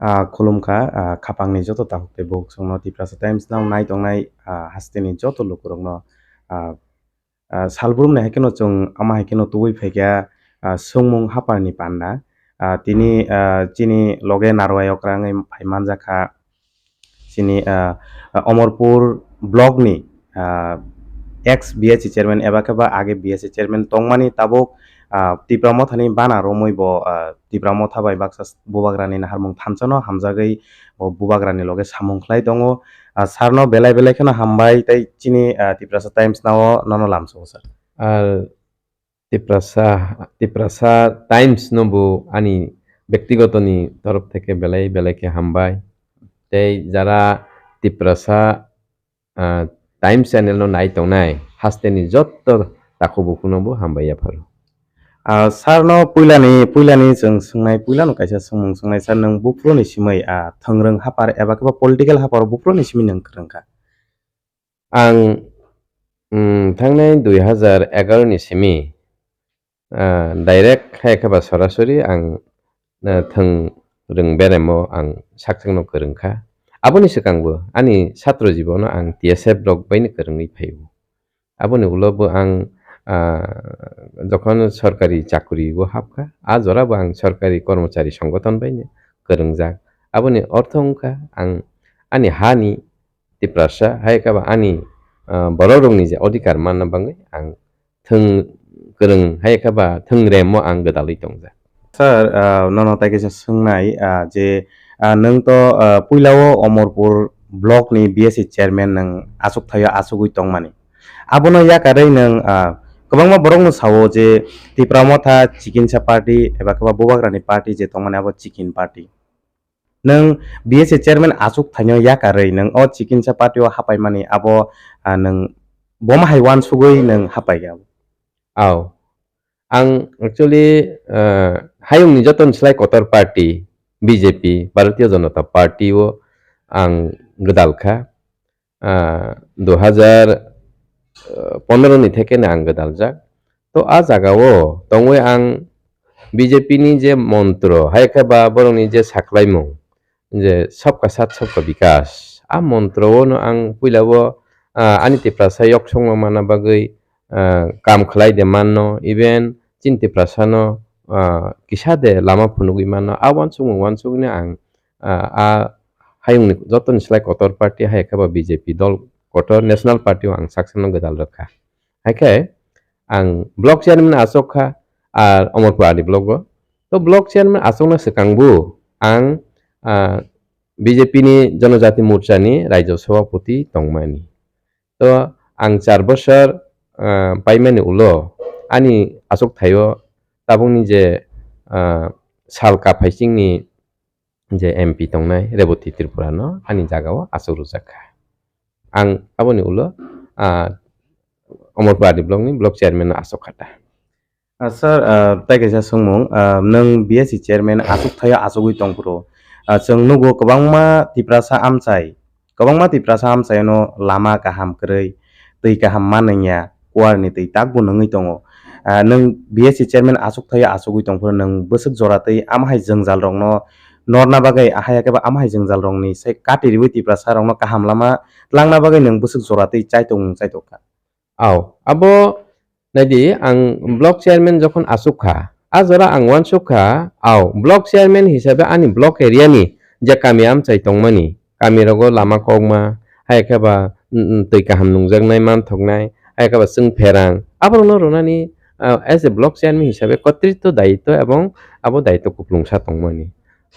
खुलुमखा खापांनि joto tahukte buk songno Tiprasa Times now nai tongnai hasteni joto lukurokno salbrum na hekeno chung ama hekeno tuwi phaikya songmung haparni panna tini chini loge narwayok rangai phaimanjakha chini Omorpur block ni ex BSC chairman eba keba age BSC chairman tongmani tabuk Tipramo thani bana romoi bo Tipramo thabai baksa bubagrani na harmung thamchano hamjagai bo bubagrani loge samung khlai tongo sarno belai belai khana hambai tai chini Tiprasa Times nao nono lamso sir আর Tiprasa Times Nabu আনি ব্যক্তিগত নি তরফ থেকে বেলাই বেলাইকে হামবাই তাই যারা Tiprasa Times channel নাই তংনাই হাস্তেনি যত তাকো বুকুনবু হামবাইয়া Faro sarno puilani jeng sungnai puilano kaisa sungmung sungnai sar nang bupro ni simai thangrang hapar eba keba political hapar bupro ni simi nang krangka আং থাংনাই 2011 ni simi ডাইরেক্ট হায়খাবা সরাসরি আং থং রং বেরেমো আং সাকথংনো করংখা aboni sikangbo ani ছাত্র জীবন আং TSF ব্লক বাইনে করংই ফাইবো aboni ulobo ang যখন সরকারি চাকরি গো হাবখা আজরাবো আং সরকারি কর্মচারী সংগঠন বাইনে করংজাক aboni অর্থ অংখা আং ani হানি তিপ্রাসা হায়খাবা ani বড়রংনি যে অধিকার মাননা বাঙ্গै আং থং করং হায়খাবা থংরেমো আং গদালি তংজা sir nono tai kaisa sungnai je nang to puilao Omorpur block ni BSC chairman nang asuk thayo asugui tongmani abono yakarei nang kwbangma borok no sawo je Tipramo tha Chikinsa party eba keba bubagrani party je tongmani abo Chikin party nang BSC chairman asuk thaino yakarei nang o Chikinsa party o hapaimani abo nang bomahai wan sugui nang hapai aw ang actually hayung ni joton slai kotor party BJP Bharatiya Janata Party o ang gedalkha 2015 ni থেকে না ang gedaljak to a jagao tongoi ang BJP ni je mantro haikaba boroni je saklaimung je sabka sat sabka bikas a mantro no ang puilabo ani tiprasa yok songma mana bagai kam khlai de manno even cinti prasano kisade lama phunugui manno a wansung ne ang a hayung ni joton slai kotor party haikaba BJP dol kotor national party ang saksan gedal rakha haike ang block chairman asokha ar Omorpur adi block to block chairman asokna sekangbu ang BJP ni Janojati Morcha ni Rajya Sabhapati tongmani to ang 4 বছর পাইমানি উলো ani asok thayo tabungni je sal kapaisingni je MP tongnai Reboti Tripura no ani jagao asok rujakha ang aboni ulo Omorpur adi block ni block chairman asok khata sir tai kaisa sungmung nang BSC chairman asuk thayo asugui tongpro chung nugo kwbangma Tiprasa amchai no lama kaham krei tui kaham mananya war ni tui takbo nangui tongo nang BSC chairman asuk thayo asugui tongpro nang bwsuk jora tui amhai jengjal rokno norna bagai ahaya keba amhai jengjal rokni sai katiribui Tiprasa rokno kaham lama langna bagai nang bwsuk jora tui chaitokka aw abo nadi ang block chairman যখন asukha ajora ang wansukha aw block chairman hisabe ani block area ni je kami amchai tongmani kami rogo lama kogma haikaba tui kaham nungjaknai manthoknai haikaba sung pherang aborno ronani as a block chairman hisabe কর্তৃত্ব দায়িত্ব এবং abo দায়িত্ব kuplungsa tongmani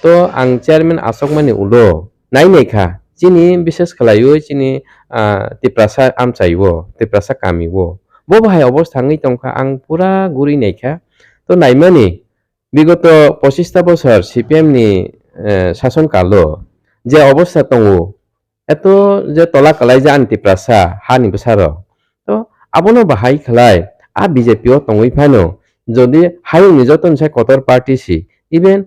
to ang chairman asokmani ulo nainekha chini বিশেষ khlaio chini Tiprasa amchaiwo Tiprasa kamiwo bo bahai অবস্থা ngai tongkha ang pura guri naikha to naimani বিগত 25টা বছর CPM ni শাসন কালো যে অবস্থা tongo eto je tola kalai je anti Tiprasa hani besaro to abono bahai khlai a BJP o tongoi phano jodi hayung ni joton sai kotor party si even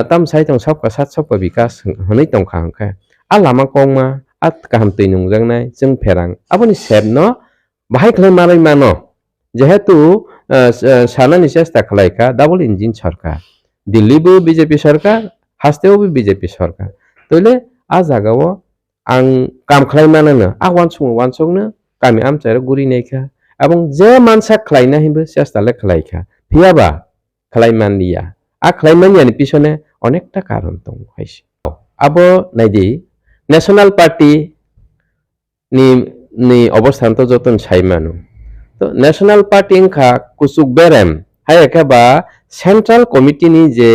tam sai tong sabka sat sabka bikas honai tongkha angkha a lama kongma at kaham tui nungjaknai jeng pherang aboni sebno bahai khlai malai mano যেহেতু সানানি চেষ্টা খালাইকা double engine সরকার দিল্লিবো BJP সরকার hasteobo BJP सरकार तोले आ जागाओ आं काम खालामनानो आ वानसंनो गामि आमचारो गुरि नायखा এবং যে মানসা খালাইনা হিবো চেষ্টালে খালাইখা ফিয়াবা খালাইমানিয়া आ খালাইমানিয়াनि পিছনে অনেকটা কারণ দं হাইছে আবো নাইদি ন্যাশনাল পার্টি ni অবস্থান তো যতন সাইমানো তো ন্যাশনাল পার্টি ইনখা কুসুক বেরেম হাইখাবা সেন্ট্রাল কমিটি ni যে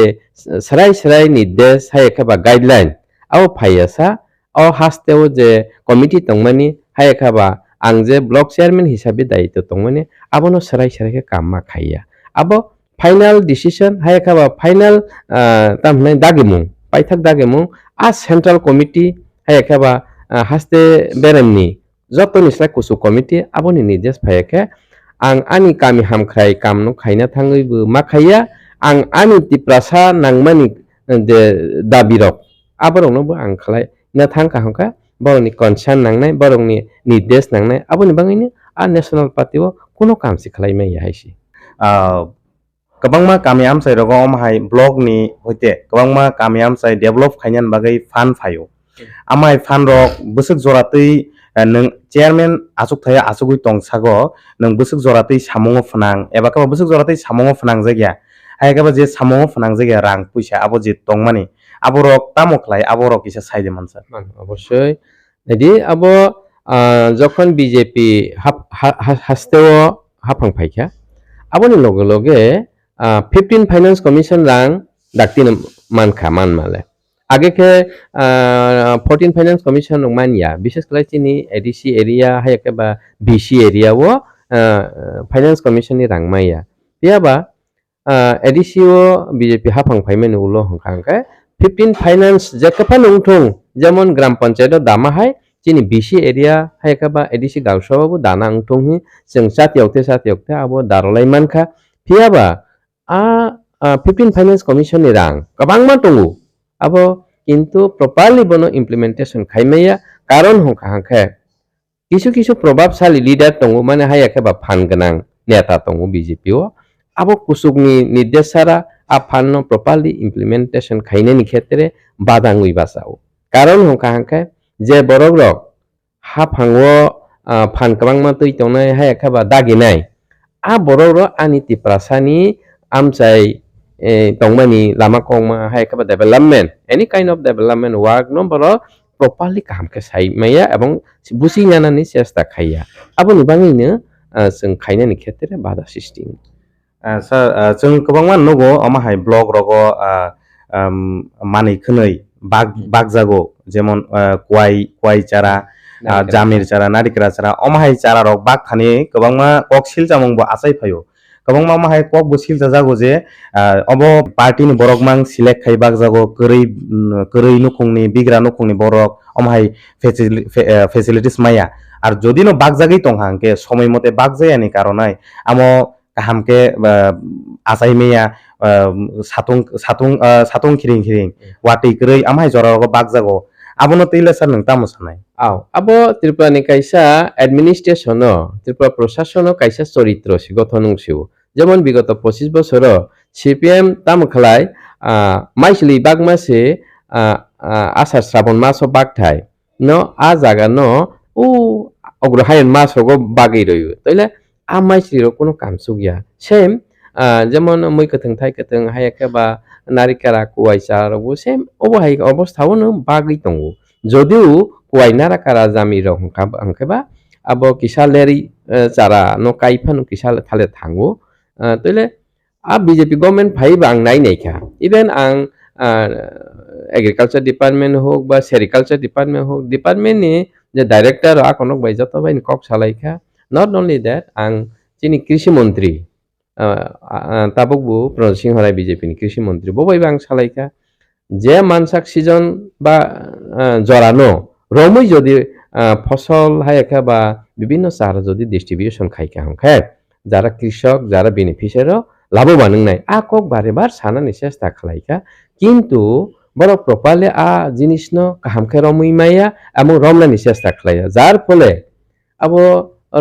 সরাই নির্দেশ হাইখাবা গাইডলাইন আও ফাইয়াসা আও হাস্তেও যে কমিটি তংমানি হাইখাবা आं जे ब्लक चेयरमैन हिसाबै दायित्व दंमोन आबोनो सराय काममा खाइया आबो फाइनल डिसिजन हायखाबा फाइनल तामने दागेमुं पाइथाक दागेमुं आ सेंट्रल कमिटी हायखाबा हास्ते बेरेमनि जतनिस्लाय कुसु कमिटी आबोनि निर्देश फायखे आं आनि कामि हामख्राय कामनो खायना थाङैबो मा खाइया आं आनि तिप्रासा नांमानि जे दाबिरक आबोरावनोबो आं खालाय ना थांखा हांखा बरंनि कनसार्न नांनाय बरंनि निर्देश नांनाय आबोनि बाङैनो आ नेशनल पार्टीआव कोनो कामसि खालायमाया हायसि गोबांमा गामि आमसाय रगो अमहाय ब्लक नि होते गोबांमा गामि आमसाय डेभलप खायनान बागै फान फायो आमाय फान रक बोसोक जरातै नों चेयरमैन आसुक थाया आसुगै तंसागो नों बोसोक जरातै सामंग फनां एबा का बोसोक जरातै सामंग फनां जायगा हायगाबा जे सामंग फनां जायगा रां पैसा आबो जे तंमानि आबो रक तामखलाय आबो रक इसे साइदे मानसा অবশ্যই এদি আবো যখন বিজেপি হাস্তেও হাফাং ফাইখা আবনি লগে লগে 15 ফাইনান্স কমিশন রাং ডাকতিন মানখা মানমালে आगे के 14 फाइनेंस कमिशन मानिया विशेष कर चिनी एडीसी एरिया है के बा बीसी एरिया वो फाइनेंस कमिशन नि रांगमाया पियाबा एडीसी वो बीजेपी हाफां फाइमेन उलो हंखांके 15 फाइनेंस जकफा नंगथों जेमन ग्राम पंचायत दामा है चिनी बीसी एरिया है के बा एडीसी गावसाबाबो दाना अंगथों ही जों साथियावते आबो दारलाय मानखा पियाबा 15 फाइनेंस कमिशन नि रां गोबांमा दङो अब किंतु प्रपारलि बनो इम्प्लीमेंटेशन खाइमेया कारण हंखांखे किसु प्रभावशाली लीडर दङो माने हायाखे बा फान गोनां नेता दङो बीजेपीओ अब कुसुकनि निर्देशरा आ फाननो प्रपारलि इम्प्लीमेंटेशन खाइनेनि क्षेत्रे बादांगुइ बासाओ कारण हंखांखे जे बरगरक हा फांगो फान गोबांमा तै तंनाय हायाखे बा दागिनाय आ बरगरक आनिति प्रासानि आमचाय tongmani lama kongma hai kaba development any kind of development work no boro properly kam ke sai maya ebong busi nyana ni chesta khaiya aboni bangino जों खायनायनि क्षेत्रे बाधा सृष्टि सर जों गोबांमा नगो अमाहाय ब्लक रगो मानै खनै बाग जागो जेमन क्वाइ चारा जामिर चारा नारिकेरा चारा अमाहाय चारा रक बाग थाने गोबांमा कक्सिल जामंबो आसाय फायो गोबांमा माहाय कक बुसिल जागो जे अब पार्टी नि बरक मां सिलेक्ट खाइबाग जागो करै नखंनि बिग्रा नखंनि बरक अमाहाय फेसिलिटीज माया आर जदि न बाग जागै तंहांके समय मते बाग जायानि कारणाय आमो काहामके आसाय मेया सातुं खिरिं वाटै करै आमाहाय जरागो बाग जागो आबोनो तैले सर नों तामो सानाय आव आबो त्रिपुरानि कायसा एडमिनिस्ट्रेशन त्रिपुरा प्रशासन कायसा चरित्र सि गठनंसिउ जेमन विगत 25 बছর सीपीएम तामखलाय माइसलि बागमासे आसार श्रावण मास बागथाय न आ जागा न उ अग्रहायन मासगो बागै रयो तैले आ माइसलिरो कोनो कामसु गया सेम जेमन मैकथों थाइकथों हायकेबा नारिकेरा कुवाइचारबो सेम अबहाय अवस्थावनो बागै दंगो जदिउ कुवाइनाराकारा जामिरो हंकेबा आबो किसालेरि चारा न काइफानु किसाल थाले थांगो तैले आ बीजेपी गवर्नमेंट फाइबा आं नायनायखा इभेन आं एग्रीकल्चर डिपार्टमेंट होक बा सेरिकालचार डिपार्टमेंट होक डिपार्टमेंट नि जे डायरेक्टर आकनक बायजात बायनि कक सालायखा नट ओनली दैट आं चिनि कृषि मंत्री ताबुकबो प्रदीप सिंह राय बीजेपी नि कृषि मंत्री बबायबा आं सालायखा जे मानसाक सिजन बा जरानो रमै जदि फसल हायखा बा विभिन्न सार जदि डिस्ट्रीब्यूशन खाइखा हंखे যারা কৃষক যারা বেনিফিশিয়ারি লাভবান নাই আ কক বারে বার সানানি চেষ্টা খালাইকা কিন্তু বড় প্রপারলি আ জিনিস ন কাহামকে রমইমাইয়া এবং রমনানি চেষ্টা খালাইয়া যার ফলে আবো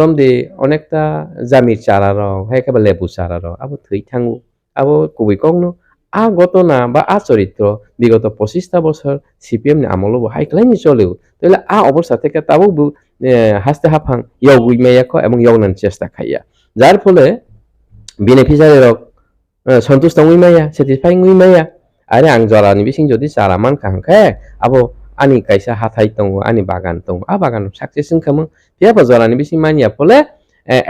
রমদে অনেকটা জামির চারা র হাইকাবা লেবু চারা র আবো থৈ থাঙ্গু আবো কবি কগনো ঘটনা বা চরিত্র বিগত 25টা বছর সিপিএম ni আমলো হাইক্লাইনি চলেও তাহলে অবস্থা থেকে তাও হাসতে হাফাং ইয়গ উইমাইয়াকো এবং ইয়গনান চেষ্টা খাইয়া যার ফলে বেনিফিসারি রক সন্তুষ্ট উইমাইয়া সেটিসফাইং উইমাইয়া আরে আং জরানি বিসিং যদি চারামান কাহাंखा abo ani kaisa hathai tongo ani bagan tongo bagan success খামো পিয়াবা জরানি বিসিং মানিয়া ফলে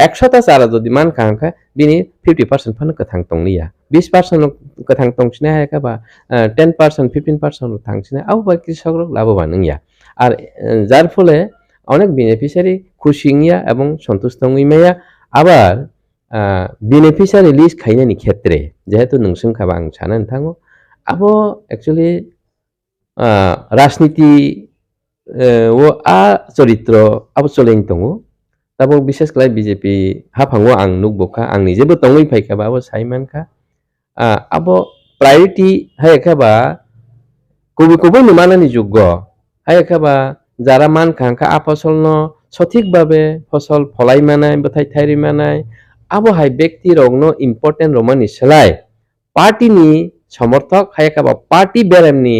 100টা চারা যদি মান কাহাंखा बिनि 50% फानो गोथां दंनिया 20% गोथां दंसिना हायाबा 10% 15% थांसिना बा কৃষক লাভবান নিয়া আর যার ফলে অনেক বেনিফিশিয়ারি খুশিংয়া এবং সন্তুষ্ট হইমায়া আবার বেনিফিশিয়ারি লিস্ট খাইনানি ক্ষেত্রে যেহেতু নংসং খাবা আং সানাनै थाङो আবো অ্যাকচুয়ালি রাজনীতি ও চরিত্র আবো চলেন দङो তারপর বিশেষ করে বিজেপি হাফাঙ্গো আং নুকবোকা আংনি যেবো তংই ফাইখাবা আবো সাইমানখা আবো প্রায়োরিটি হাইখাবা কবি কবি নুমানানি যোগ্য হাইখাবা যারা মান খাঙ্খা ফসল সঠিকভাবে ফসল ফলাই মানায় বথাই থাইরি মানায় আবো হাই ব্যক্তি রগ্ন ইম্পর্টেন্ট রমানি সেলাই পার্টিনি সমর্থক হাইখাবা পার্টি বেরেমনি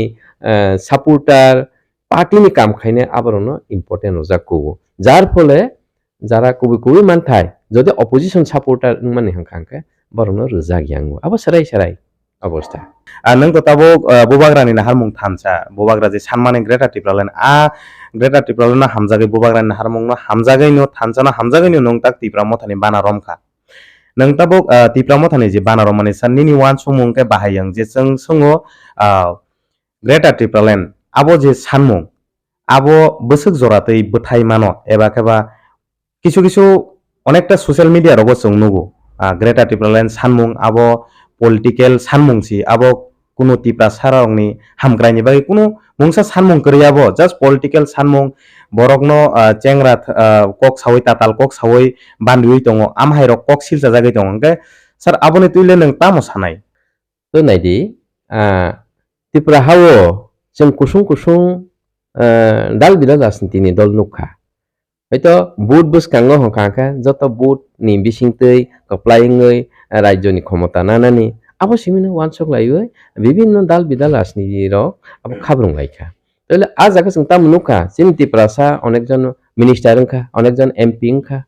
সাপোর্টার পার্টিনি কাম খাইনে আবরণ ইম্পর্টেন্ট রজাকো যার ফলে যারা কবি কবি মানথাই যদি অপোজিশন সাপোর্টার মানে হাंखांखा বরণ রোজা গিয়াঙ্গো আবো সারাই সারাই অবস্থা nang to tabo bobagrani na harmung thamsa bobagra je sanmane greta tipralen greta tipralen na hamjagai bobagrani na harmung no hamjagai no thamsa na hamjagai no nong tak tipra mothani bana romkha nang tabo tipra mothani je bana romani sanni ni wan sumung ke bahayang je sung sungo greta tipralen abo je sanmung abo bosuk joratei bethai mano eba keba কিছু কিছু অনেকটা social মিডিয়ার অবশ্য নুগো Greta টিপ্রালেন সানমুং আবো political সানমুংসি আবো কোনো টিপ্রা সারাংনি হামগ্রাইনি বাকি কোনো মুংসা সানমুং করিয়াবো জাস্ট পলিটিক্যাল সানমুং বরকনো চেংরা কক সাওই তাতাল কক সাওই বান্দিউই দङ আমহাই রক কক সিলসা জাগাই দङ ओंखाय স্যার আবনি তুইলে नों तामो सानाय তো নাইদি ত্রিপুরা হাও जों কুসুং কুসুং দাল বিদাল রাজনীতিনি দল নুখা হয়তো বুট বুসকাঙ্গো হাंखांखा যত বুট নি বিসিংতৈ কপ্লাইংৈ রাজ্যনি ক্ষমতা নানানি আবো সিমিনো ওয়ানসক লাইও বিভিন্ন দাল বিদাল রাজনীতি রক আবো খাবরং লাইখা তাহলে আজ আগে जों তাম নুখা চিমতি প্রাসা অনেকজন মিনিস্টার ওংখা অনেকজন এমপি ওংখা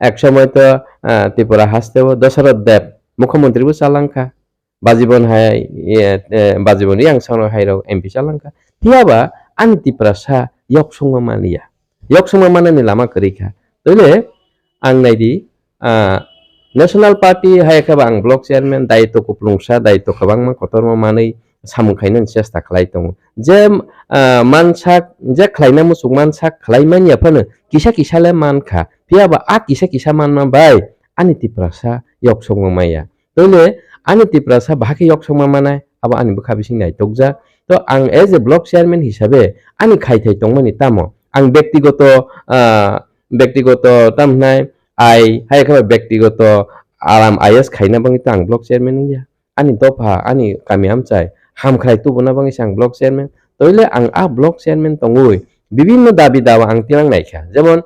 এক সময় তো ত্রিপুরা হাসতেও দশরথ দেব মুখ্যমন্ত্রীবো চালাংখা বাজিবন হাই বাজিবন রিয়াং সানো হাইরাও এমপি চালাংখা তিয়াবা আনি ত্রিপুরাসা ইয়কসংগ মানিয়া ইয়কসংগ মানানি লামা করিখা তাহলে আং নাইদি ন্যাশনাল পার্টি হাইখাবা আং ব্লক চেয়ারম্যান দায়িত্ব কুপ্লুংসা দায়িত্ব খবাংমা কতরমা মাनै সামুखायनो চেষ্টা খালাই दङ যে মানসাক যে খাইনা মুসুক মানসাক খালাইমানিয়া ফাनो किसा किसाले मानखा पियाबा किसा किसा मानमा बाय आनि तिप्रासा यकसंग माया तोले आनि तिप्रासा भाके यकसंग मानाय अब आनि बुखा बिसिं नाय तकजा तो आं एज ए ब्लक चेयरमैन हिसाबै आनि खाइथाय दंमानि तामो आं ব্যক্তিগত तामनाय आइ हायखा व्यक्तिगत आराम आईएस खाइना बांगि आं ब्लक चेयरमैन या आनि दफा आनि कामि आमचाय हामख्राय तुबना बांगि आं ब्लक चेयरमैन तोले आं ब्लक चेयरमैन दंगुय বিভিন্ন দাবি দাওয়া আং তিরাং নাইখা যেমন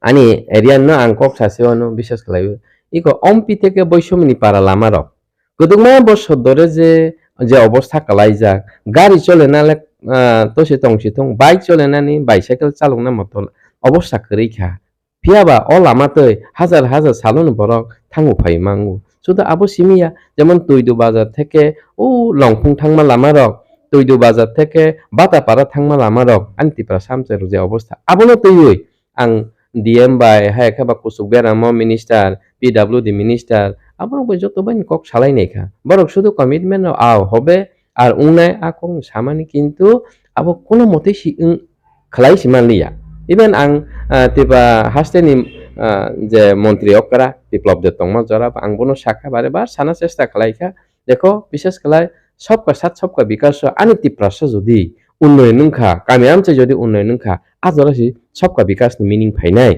আনি এরিয়ানো আং কক সাসেওনো বিশ্বাস খালাইও ইকো অম্পি থেকে বৈষম্যনি পারা লামারক গদুমা বছর ধরে যে যে অবস্থা কালাইজাক গাড়ি চলে নালে তোসে তংসি থং বাইক চলে নানি বাইসাইকেল চালনা মতো অবস্থা করিখা পিয়াবা অ লামাতৈ হাজার হাজার সালন বরক থাঙ্গু ফাই মাঙ্গু শুধু আবো সিমিয়া যেমন তৈদু বাজার থেকে ও লংফুং থাংমা লামারক তৈদু বাজার থেকে বাতাপাড়া থাংমা লামারক আন্তিপ্রা সামচের যে অবস্থা আবনো তৈই আং ডিএম বাই হায়খাবা কুসুক বেরাম মিনিস্টার পিডব্লিউডি মিনিস্টার আবনো যত বাইন কক সালাই নাইখা বরক শুধু কমিটমেন্ট হবে আর উংনাই আকং সামানি কিন্তু আবো কোনো মতে খালাই সিমানলিয়া ইভেন আং তিবা হাস্তেনি যে মন্ত্রী অকরা বিপ্লব দে তংমা জরা আংবনো শাখা বারে বার সানা চেষ্টা খালাইখা দেখো বিশেষ খালাই सबका साथ सबका विकास आनि तिप्रासा যদি উন্নয়ন নংখা কামি আমচে যদি উন্নয়ন নংখা আজরাসি सबका विकास नि मिनिं फाइनाय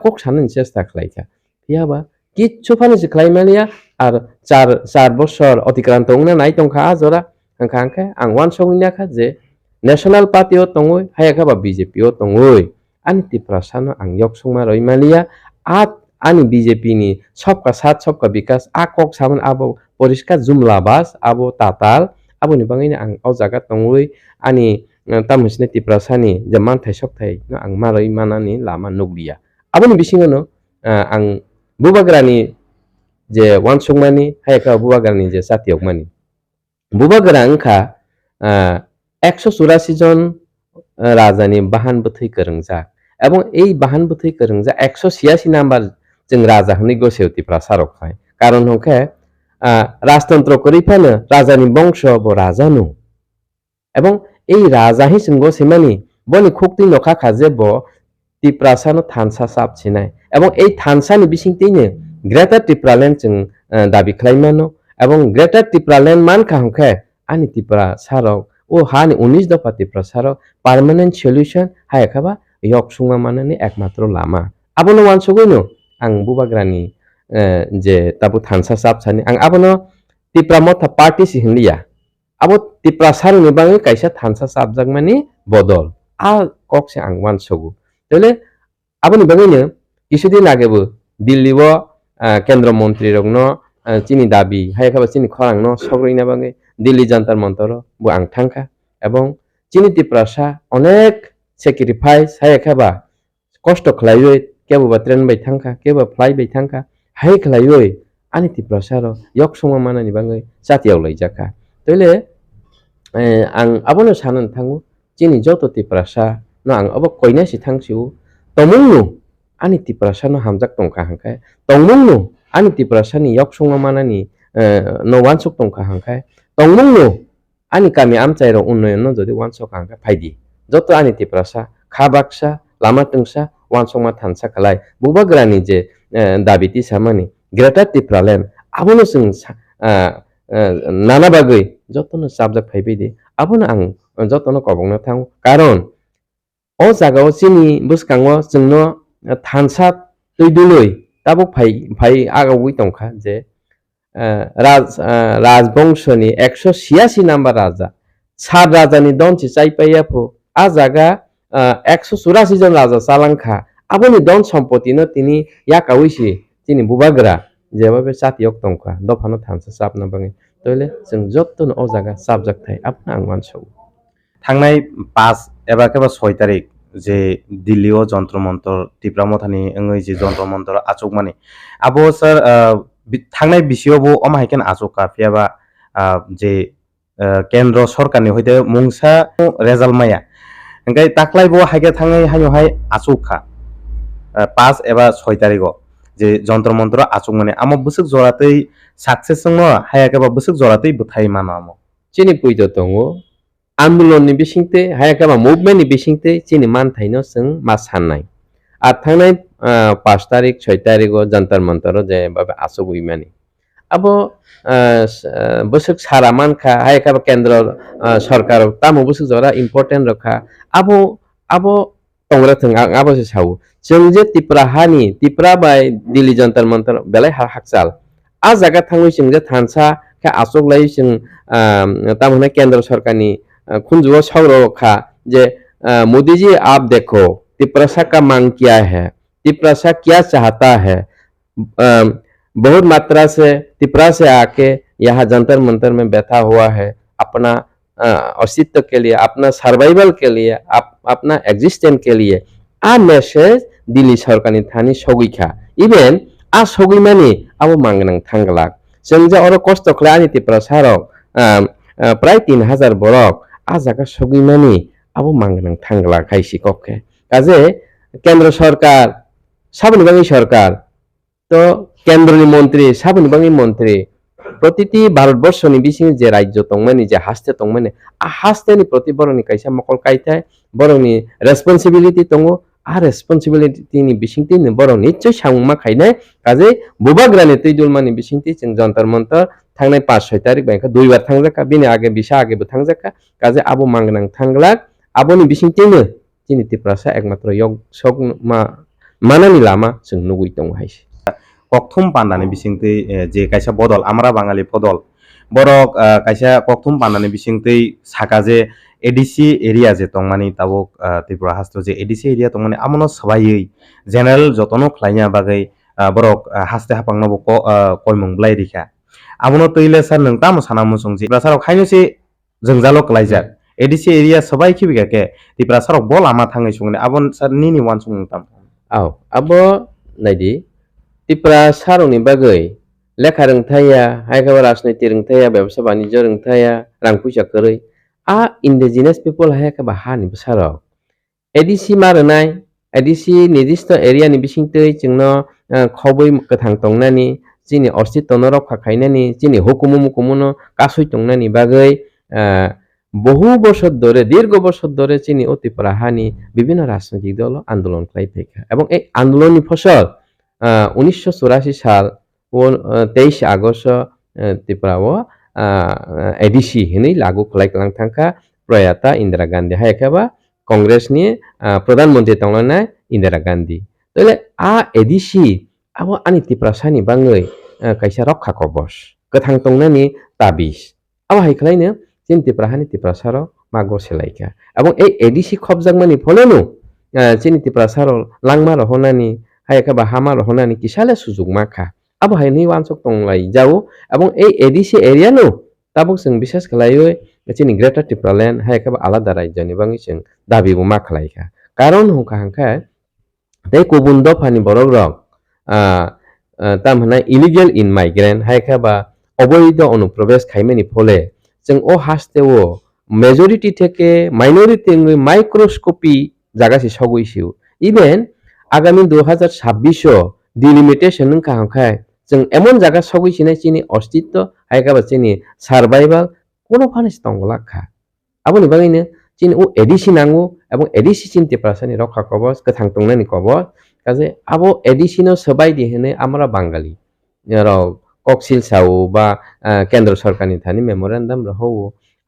কক সানন চেষ্টা খালাইখা ইয়াবা কিচ্ছু ফানি খালাইমানিয়া আর 4 বছর অতিক্রান্ত উনা নাই তংখা আজরা হাंखांखा आं वान सौनियाखा जे ন্যাশনাল পার্টিও তংই হায়াখাবা বিজেপিও তংই আনি তিপ্রাসানো आं यकसंमा রইমালিয়া ani BJP ni सबका साथ सबका विकास kok saman abo poriskar jumla bas abo tatal abo ni bangai ang o jaga tongui ani tamusne tiprasani jaman thai sok thai no ang maroi manani lama nugbiya abo ni bisingo no ang bubagrani je wansungmani haika bubagrani je satiokmani bubagra angkha 184 জন राजानि बाहान बथै करंजा एवं এই बाहान बथै करंजा 186 number जों राजा हनै गसेवतिफ्रा सारखाय कारण हंखे राजतंत्र करिफानो राजानि बंश ब राजानु एवं এই राजा हि जों गसेमानि बनि खुक्ति नखा खाजे ब तिप्रासानो थानसा साबसिनाय एवं এই थानसानि बिसिंतिनो ग्रेटर टिप्रालेन्ड जों दाबि खालामनो एवं ग्रेटर टिप्रालेन्ड मानखा हंखे आनि तिप्रा सारक ओ हानि 19 दफा तिप्रा सारक पार्मानेंट सल्यूशन हायखाबा yok sunga manani ekmatro lama abono wansugino ang bubagrani je tabu thansa sapsani ang abono tipra motha party si hindia abo tipra saruni bangi kaisa thansa sapjak mani bodol a kokse ang wansugu tele aboni bangino kisudin agebo dilli bo kendra montri rokno chini dabi haykaba chini khorangno sogrina bangi dilli jantar montoro bo ang thangka ebong chini tiprasa onek sacrifice haykaba kosto khlaioi kebo train bai thangka kebo fly bai thangka hai khlaioi ani tiprasaro yok soma manani bangai chatiaw laijaka toile ang abono sanan thangu chini joto tiprasa no ang abo koina si thangsiu tomungnu ani tiprasa no hamjak tongka hangkai tongmungnu ani tiprasa ni yok soma manani no wansuk tongka hangkai tongmungnu ani kami amchairo unnoyon no jodi wansuk hangkai phaidi joto ani tiprasa khabaksa lama tungsa wansongma thansa khalai bubagrani je dabiti samani greater tipraland abono sing nana bagui jotono subject phaibidi abono ang jotono kobongna thang karon o jagao chini buskango jingno thansa tuiduloi tabuk phai agawui tongkha je राजवंशनि 186 number राजा सात राजानि दनसि चाइपायाफो आ जागा 184 जन राजा चालांखा आबोनि दन सम्पत्तिनो तिनि याकावैसि तिनि बुबाग्रा जेबाबे सातियक तंखा दफानो थानसा साबना बाङै तले जों जत्तनो अ जागा साबजाक थाय आपना आं मानसौ थांनाय 5 एबा केबा 6 तारिख जे दिल्लीओ जंतर मंतर टिप्रामथानि ओङै जे जंतर मंतर आचुकमानि आबो सर थांनाय बिसियावबो अमाहायकेन आचुका फियाबा जे केन्द्र सरकारनि हयते मुंसा रेजाल्ट माया ओंखाय ताख्लायबो हायके थाङै हायहाय आचुका 5 एबा 6 तारिखआव जे जंतर मंतर आचुकमानि आमो बुसुक जरातै साक्सेस संनो हायाकेबा बुसुक जरातै बुथाय मानामो चिनि पुइतो तंगो आन्दोलननि बिसिंते हायाकेबा मुभमेन्टनि बिसिंते चिनि मानथाइनो जों मा साननाय आ थांनाय 5 तारिख 6 तारिखआव जंतर मंतर जे बाबा आचुकइमानि abo busuk sara manka haika kendra sarkar tamu busuk jora important rakha abo tongra thang abo se sau जों जे तिप्रा हानि तिप्रा बाय दिल्ली जंतर मंतर बेलाय हाकसाल आ जागा थांगै जों जे थानसा का आचक लाई जों तामने केंद्र सरकारनि खुंजुआ सावरखा जे मोदी जी आप देखो तिप्रासा का मांग क्या है तिप्रासा क्या चाहता है बहुत मात्रा से तिप्रा से आके यहाँ जंतर मंतर में बैठा हुआ है अपना अस्तित्व के लिए अपना सर्वाइवल के लिए अपना एग्जिस्टेंस के लिए आ मैसेज दिल्ली सरकारनि थानि सगैखा इभेन आ सगैमानि आबो मांगनां थांगलाक जों जे अर कष्ट खालानि तिप्रा सारक प्राय 3000 बरक आ जागा सगैमानि आबो मांगनां थांगलाक खायसि कखे काजे केंद्र सरकार साबनि बाङै सरकार तो केंद्रनि मंत्री साबनि बाङै मंत्री प्रतिति भारतवर्षनि बिसिं जे राज्य तंमानि जे हास्ते तंमानि आ हास्तेनि प्रति बरनि कायसा मकल कायथाय बरनि रेसपन्सिबिलिटी तंगो आ रेसपन्सिबिलिटीनि बिसिंति बर निश्चय सांमा खायनाय काजे बुबाग्रानि तैदुलमानि बिसिंति जों जंतर मंतर थांनाय 5-6 तारिख बायका 2 बार थांजाका बिनि आगे बिसा आगेबो थांजाका काजे आबो मांगनां थांगलाक आबोनि बिसिंतिनो चिनि तिप्रासा एकमात्र योग सक मानानि लामा जों नुगै दं हायसि कक्थुम पान्डानि बिसिंतै जे कायसा बदल आमरा बाङालि बदल बरक कायसा कक्थुम पान्डानि बिसिंतै साका जे एडीसी एरिया जे तंमानि ताबो त्रिपुरा हास्तो जे एडीसी एरिया तंमानि आमनो सबायै जनरल जतनो खलाइना बागै borok haste hapang no bo koimung blai rika abono toile sar nang tamo sana musung ji Tipra sarok haino si jongjalo klaijak ADC area sabai khibiga ke Tipra sarok bol ama thangai sungne abon sar nini wan sung tam abo naidi Tipra saroni bagai lekha rongthaya haikaba rajnৈতিক rongthaya ব্যবসা বাণিজ্য rongthaya rang puisa kwrwi indigenous people haikaba hani bwsarok ADC marwnai ADC निर्दिष्ट area ni bisingtwi chungno khobui kwthang tongnani chini ostitto no rokha khainani chini hukumu mukumu no kasui tongnani bagwi বহু বছর ধরে দীর্ঘ বছর ধরে চিনি ও ত্রিপুরা হানি বিভিন্ন রাজনৈতিক দল আন্দোলন খাই ফেকা এবং এই আন্দোলনী ফসল 1984 সাল ও 23 আগস্ট ত্রিপুরা ও এডিসি হিনি লাগু খাইকলাং থাকা প্রয়াতা ইন্দিরা গান্ধী হাইকাবা কংগ্রেস নিয়ে প্রধানমন্ত্রী তংলানা ইন্দিরা গান্ধী তাহলে এডিসি আবো আনি ত্রিপুরা সানি বাঙৈ কাইসা রক্ষা কবচ গোথাং তংনানি তাবিজ আবো হাইখালাইনো চিনি ত্রিপুরা হানি ত্রিপুরা সারো মাগো সেলাইকা এবং এই এডিসি খবজাকমানি ফলেনো চিনি ত্রিপুরা সারো লাংমা রহনানি হাইকাবা হামা রহনানি কিসালে সুযোগ মাখা আবো হাইনি ওয়ানসক তংলাই যাও এবং এই এডিসি এরিয়া নো তাবক जों বিশেষ খালাইoi চিনি গ্রেটার ত্রিপুরা ল্যান্ড হাইকাবা আলাদা রাজ্যনি বাঙি जों দাবিবো মা খালাইকা কারণ হুকা হাंखा tei kubun dofani borok rok tamhana illegal in migrant haikaba অবৈধ অনুপ্রবেশ খাইমানি ফলে जों ও হাসতেও মেজরিটি থেকে মাইনরিটি মাইক্রোস্কোপি জাগাসি সগৈছিও ইভেন আগামী 2026 ডিলিমিটেশন নংখা হাंखा जों এমন জায়গা সগৈছিনাই চিনি অস্তিত্ব হাইকাবা চিনি সার্ভাইভাল কোনো ফানিস তংলাখা আবনি বাঙাইনো চিনি ও এডিসি নাঙ্গো এবং এডিসি চিনতে প্রাসানি রক্ষা কবচ গোথাং তংনানি কবচ কাজে আবো এডিসিনো সবাই দিহেনে আমরা বাঙালি কক্সিল সাও বা কেন্দ্র সরকারনি থানি মেমোরেন্ডাম রহো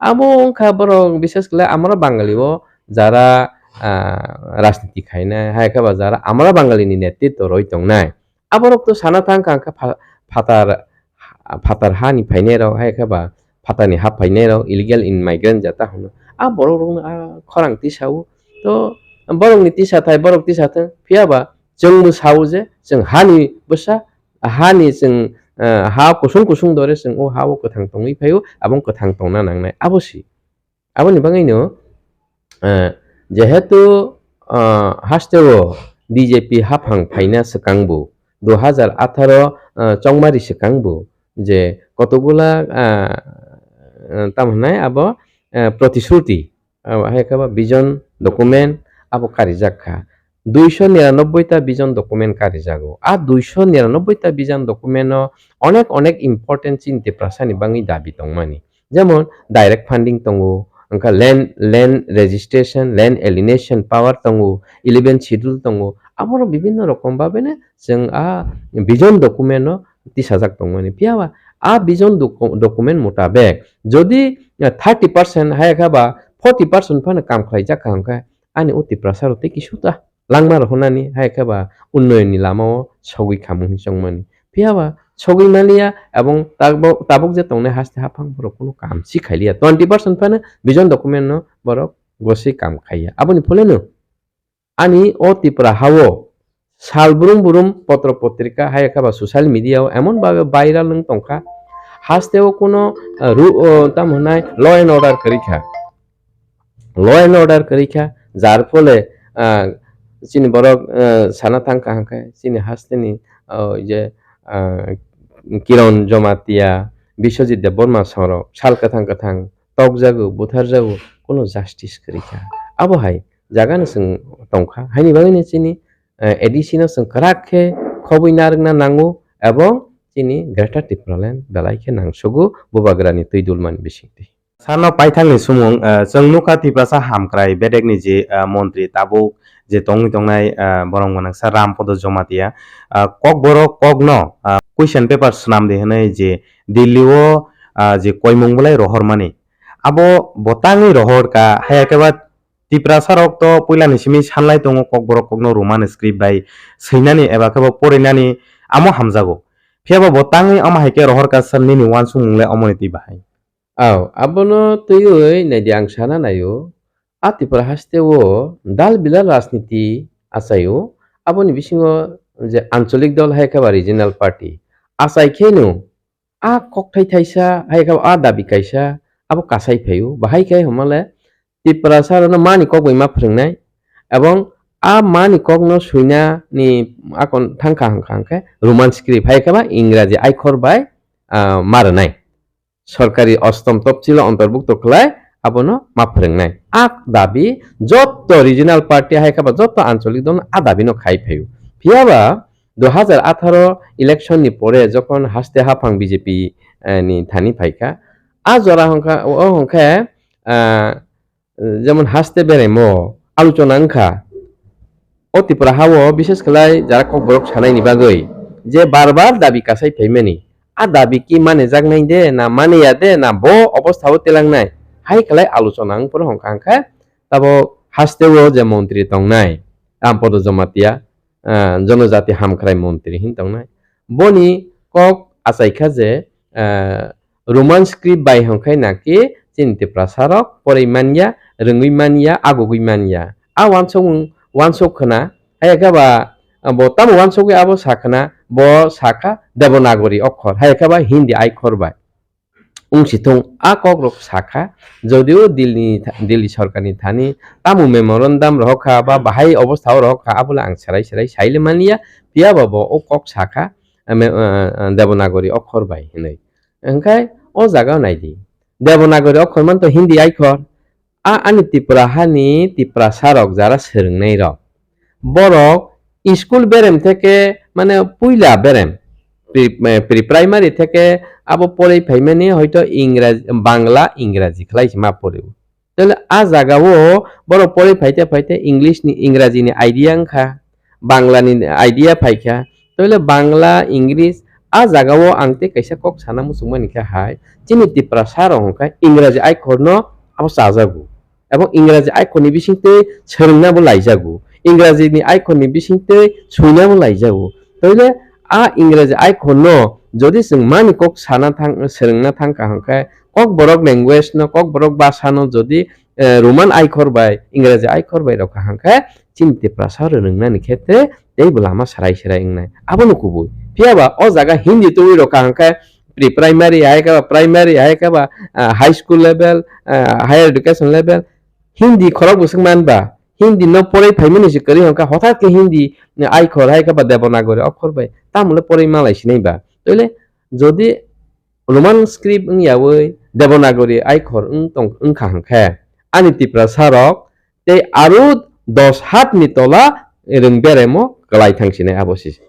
আবো খাবার বিশেষ করে আমরা বাঙালিও যারা রাজনীতি খাইনা হাইকাবা যারা আমরা বাঙালিনি নেতৃত্ব রই তংনাই আবরক তো সানা থাঙ্কা ফাতার হানি ফাইনেরাও হাইকাবা ফাতানি হাফ ফাইনেরাও ইলিগেল ইন মাইগ্রেন্ট জাতা হনো borok khorang tisau to borok ni tisa thai borok tisa thang phiaba जों bo sao je जों hani bosa hani जों ha kusung kusung dore जों o ha o kothang tongui phaio abong kothang tongna nangnai abosi aboni bangaino jehetu hasteo BJP hafang phaina sakangbu 2018 chongmari sakangbu je kotogula tamhnai abo প্রতিশ্রুতি হাইকাবা বিজন document আবো কারিজাখা 299টা বিজন document কারিজাগো 299টা বিজন document অনেক অনেক important চিনতে প্রাসানি বাঙি দাবি তংমানি যেমন direct funding তঙ্গো अंका land registration land alienation power তঙ্গো 11 শিডিউল তঙ্গো আবারও বিভিন্ন রকম ভাবে जों বিজন ডকুমেন্ট তিসাজাক তংমানি পিয়াবা বিজন ডকুমেন্ট মোতাবেক যদি 30% হাইকাবা 40% ফানে কাম খাইজাক হাंखा আনি অতি প্রসারতে কিছুটা লাংমা রহনানি হাইকাবা উন্নয়ননি লামাও সগৈ খামুনি সংমানি পিয়াবা সগৈ মালিয়া এবং তাবক যে তংনে হাসতে হাফাং বরক কোনো কাম শিখাইলিয়া 20% ফানে বিজন ডকুমেন্ট বরক গসি কাম খাইয়া আবনি ফলেনো আনি ও ত্রিপুরা হাও সাল বুরুম পত্র পত্রিকা হাইকাবা সোশ্যাল মিডিয়াও এমন ভাবে ভাইরাল নং তংখা হাসতেও কোনো তামহনাই ল এন্ড অর্ডার করিখা যার ফলে চিনি বরক সানা থাঙ্কা হাंखा চিনি হাসতেনি যে কিরণ জমাতিয়া বিশ্বজিৎ দেববর্মা সর সাল কাথাং তক জাগো বুথার জাগো কোনো জাস্টিস করিখা আবো হাই জাগানো जों তংখা হাইনি বাঙাইনি চিনি এডিসিনো जों করাখে খবই নারগনা নাঙ্গো এবং চিনি গ্রেটার ত্রিপুরা ল্যান্ড বেলাইকে নাংসগো বুবাগ্রানি তৈদুলমানি বিসিংতি सानो पाइथांनि सुमुं जों नुखा तिप्रासा हामक्राय बेडेकनि जे मन्त्रि ताबुक जे तंनाय बरं गोनां सा रामपद जमातिया कक बरो कक न क्वेश्चन पेपर सुनाम देहनै जे दिल्लीओ जे कयमुंगलाय रहरमानि आबो बताङै रहरका हायाकेबा तिप्रासा रक तो पुइलानि सिमि सानलाय दङ कक बरो कक न रोमान स्क्रिप्ट बाय सैनानि एबा केबा परेनानि आमो हामजागो फेबा बताङै आमा हायके रहरका सननि वानसु मुंगलाय अमनिति बाहाय abono tuyoi naidi ang sana nayo ati prahasteo dal bilal rasniti asayo aboni bisingo যে আঞ্চলিক দল হাইকাবা রিজিনাল পার্টি আসাই খেনো a kok thai thai sa hai ka a dabi kaisa abo kasai phayu bahai kai homale tipra sar no mani kok bai ma phrungnai এবং a mani kok no suina ni akon thangka hangkang ke roman script hai ka ba ইংরাজি আইখর by মারনাই সরকারি অষ্টম তফসিল অন্তর্ভুক্ত খলাই abono ma phrungnai a dabi jotto regional party hai ka ba jotto আঞ্চলিক দল a dabi no khai phayu phiaba 2018 election নি পরে যখন হাসতে হাফাং বিজেপি নি থানি ফাইকা আ জরা হংকা ও হংকা যেমন হাসতে বেরেমো আলোচনা অংখা ও ত্রিপুরা হাও বিশেষ করে যারা ককবরক সানাই নি বাগৈ যে বারবার দাবি কাসাই ফাইমেনি আ দাবি কি মানে জাগনাই দে না মানে দে না ব অবস্থাও তেলাংনাই হাই খালাই আলোচনা অংপর হংকা হংকা তাবো হাসতেও যে মন্ত্রী তংনাই আমপদ জমাতিয়া জনজাতি হামখ্রাই মন্ত্রী হিনতংনাই বনি কক আসাইখা যে রোমান স্ক্রিপ্ট বাই হংখাই নাকি চিনতে প্রসারক পরিমানিয়া রঙইমানিয়া আগগইমানিয়া আ ওয়ানসক খনা হাইকাবা বতাম ওয়ানসক আবো সাখনা ব সাখা দেবনাগরী অক্ষর হাইকাবা হিন্দি আইখর বাই উংসিথং আ কক রক শাখা যদিও দিল্লি সরকারনি থানি তামু মেমোরেন্ডাম রহখা বা বাহাই অবস্থাও রহখা আবলে আং সেরাই সেরাই সাইলে মানিয়া পিয়া বাবো ও কক শাখা দেবনাগরী অক্ষর বাই হিनै ओंखाय ओ जागा नायदि देवनागरी अक्षर मान तो हिंदी आइखर आनि त्रिपुरा हानि त्रिपुरा सारक যারা सोलोंनाय रक बरक स्कुल बेरेम থেকে মানে পুইলা বেরেম প্রি প্রাইমারি থেকে আবো পড়াই ফাইমানি হয়তো ইংরেজি বাংলা ইংরেজি খাইছে মা পড়েও তাহলে আ জাগাও বড় পড়াই ফাইতে ফাইতে ইংলিশ নি ইংরেজি নি আইডিয়া আংখা বাংলা নি আইডিয়া ফাইখা তাহলে Bangla English a jagao angte kaisa kok sana musungmani kha hai chini tipra saro hongkai इंग्राजी आइखर no abo sajagu এবং इंग्राजी आइखर ni bisingte sorongna bo laijagu इंग्राजी ni आइखर ni bisingte suina bo laijagu toile a इंग्राजी आइखर no jodi sung mani kok sana thang sorongna thangka hongkai kok borok language no kok borok bhasha no jodi roman आइखर bai इंग्राजी आइखर bai rokha hongkai chini tipra saro rongnani khetre tei bulama sarai sarai ingnai abo no kubui पियाबा ओ जगह हिंदी तो we रोका हंका pre primary आएगा बा high school level higher education level Hindi खरक बुसंग मानबा हिंदी न पढ़ाई फाइमेनि से करी हंका हठात के हिंदी आई खर आएगा बा देवनागरी अक्षर बाय तामुले पढ़ाई मालाइसि नाइबा तले जदि रोमान स्क्रिप्ट यावै देवनागरी आई खर तंग अंखा हंका आनि त्रिपुरा सारक ते आरो 10 हात नि तला रों बेरेमो गलाय थांसिनाय आबसिस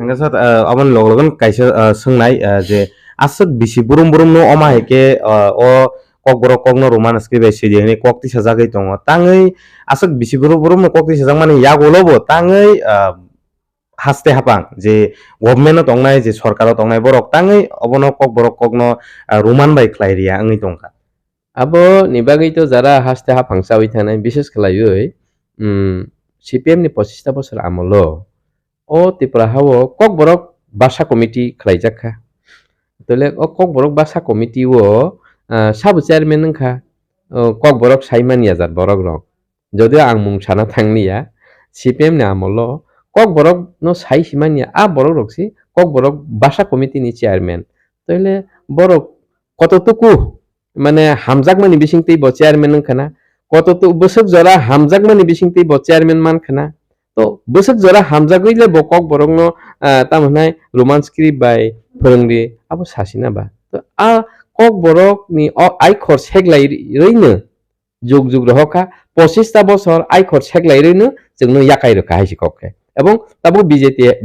Enggak saat aman logokan kaisa sengnai je asuk bisi burum no oma heke o kok borok kok no roman script bai sidi ni kok ti sajagai tongo tangai asuk bisi burum no kok ti sajang mani ya golobo tangai haste hapang je government no tongnai je sarkar no tongnai borok tangai obono kok borok kok no roman bai khlairia angi tongka abo nibagui to jara haste hapang sawi thanai bishes khlaioi CPM ni 25 বছর আমলো ও ত্রিপুরা হাও cock বরক বাসা committee খাইজাখা তলে ও cock বরক বাসা committee ও sub chairman নখা cock বরক সাইমানিয়া jar বরক rock যদিও আং মুং সানা থাংনিয়া CPM নি আমল cock বরক no সাই সিমানিয়া আ বরক Roksi cock বরক বাসা committee নি চেয়ারম্যান তলে বরক কতটুকু মানে হামজাকমানি বিসিংতেই ব চেয়ারম্যান নখানা কতটুকু বসক জরা হামজাকমানি বিসিংতেই ব চেয়ারম্যান মানখানা তো বসক জরা হামজা গইলে বকক বরং ন তামনাই রোমান স্ক্রিপ্ট বাই ফরংরি আবো সাসিনা বা তো আ কক বরক নি আই খর সেগলাই রইনো যুগ যুগ রহকা 25টা বছর আই খর সেগলাই রইনো जोंनो याकाय रखा हाइसि कके এবং তাবো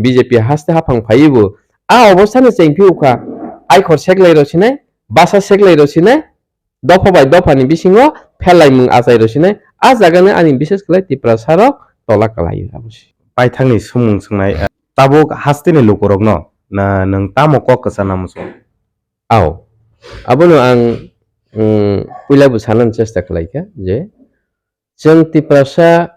বিজেপি হাসতে হাফাং ফাইবো আ অবস্থানে চেংফি উখা আই খর সেগলাই রছিনাই বাসা সেগলাই রছিনাই দফা বাই দফানি বিসিংও ফেলাই মুং আজাই রছিনাই আ জাগানে আনি বিশেষ করে Tripura সারক tolak kalai abus. Pai thangni sumung sungnai tabuk hastini lukorok no na nang tamo kok kesana muso. Aw. Abono ang puila busanan chesta kalai ka je jeng tiprasa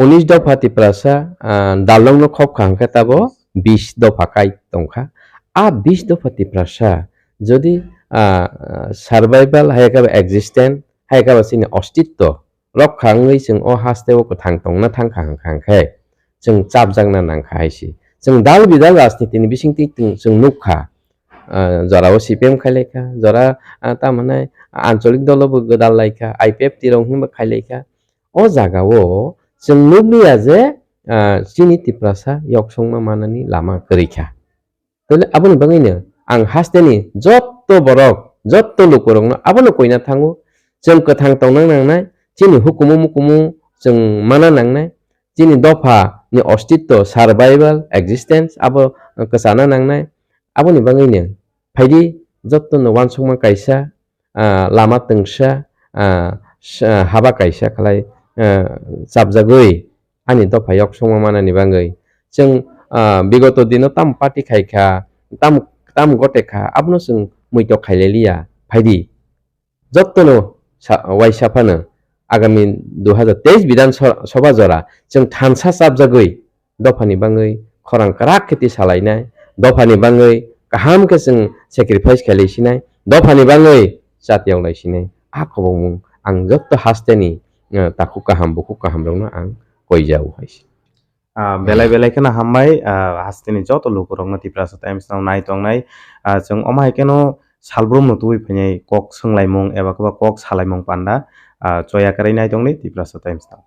19 দফা tiprasa dalong no khop khangka tabo 20 দফা kai tongkha a 20 দফা tiprasa যদি survival হাইকা existent হাইকা বাসিনি অস্তিত্ব রক্ষাङै जों अ हास्तेव को थांतंना थांखांखांखाय जों चाबजांना नांखायसि जों दाल bidal rajnitini bisingti जों nukha jorao CPM khailekha jora tamane ancholik dolobo godal laika IPF tirong himba khailekha o jagao जों nukliya je chini tiprasa yoksongma manani lama korikha tole aboni bangino ang hasteni jotto borok jotto lukorokno abono koina thango जों kothang tongnang nangnai chini hukumu mukumu जों mana nangnai chini dofa ni ostitto survival existence abo kesana nangnai aboni bangino phaidi jotto no wansukma kaisa lama tungsa haba kaisa khlai sabjagoi ani dofa yoksongma manani bangai जों bigoto dino tam party khaikha tam gotekha abno जों muito khaileliya phaidi jottono waisapano agami 2023 বিধানসভা জরা जों thansa sabjagoi dofani bangai khorang karak kheti salainai dofani bangai kaham ke जों sacrifice khaileisinai dofani bangai jatiyaw laisinai a khobongmung ang jotto hasteni taku kaham buku kaham rokno ang koijao haisi belai belai kheno hambai hasteni joto lukurokno tiprasa times now nai tongnai जों amai keno salbrum no tuwi phainai kok sunglaimung eba kok salaimung panda choya karai nai tongni tiprasa times now